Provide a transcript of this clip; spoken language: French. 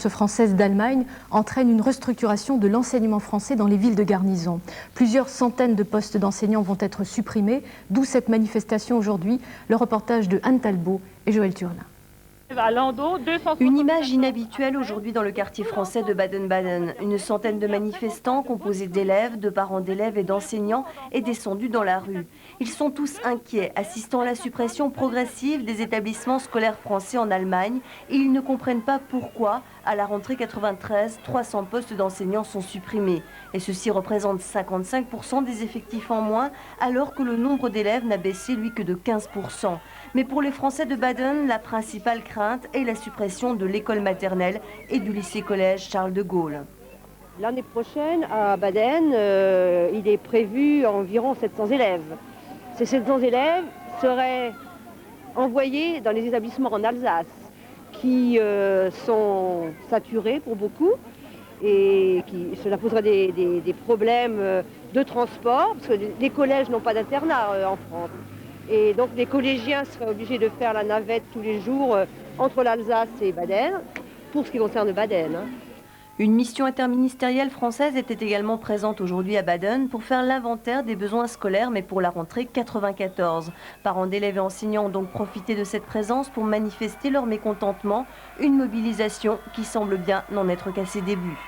Française d'Allemagne entraîne une restructuration de l'enseignement français dans les villes de garnison. Plusieurs centaines de postes d'enseignants vont être supprimés, d'où cette manifestation aujourd'hui. Le reportage de Anne Talbot et Joël Turlin. Une image inhabituelle aujourd'hui dans le quartier français de Baden-Baden. Une centaine de manifestants composés d'élèves, de parents d'élèves et d'enseignants est descendue dans la rue. Ils sont tous inquiets, assistant à la suppression progressive des établissements scolaires français en Allemagne et ils ne comprennent pas pourquoi, à la rentrée 93, 300 postes d'enseignants sont supprimés. Et ceci représente 55% des effectifs en moins alors que le nombre d'élèves n'a baissé lui que de 15%. Mais pour les Français de Baden, la principale crainte est la suppression de l'école maternelle et du lycée-collège Charles de Gaulle. L'année prochaine, à Baden, il est prévu environ 700 élèves. Ces 700 élèves seraient envoyés dans les établissements en Alsace qui sont saturés pour beaucoup et cela poserait des problèmes de transport parce que les collèges n'ont pas d'internat en France. Et donc les collégiens seraient obligés de faire la navette tous les jours entre l'Alsace et Baden, pour ce qui concerne Baden. Une mission interministérielle française était également présente aujourd'hui à Baden pour faire l'inventaire des besoins scolaires, mais pour la rentrée 94. Parents d'élèves et enseignants ont donc profité de cette présence pour manifester leur mécontentement, une mobilisation qui semble bien n'en être qu'à ses débuts.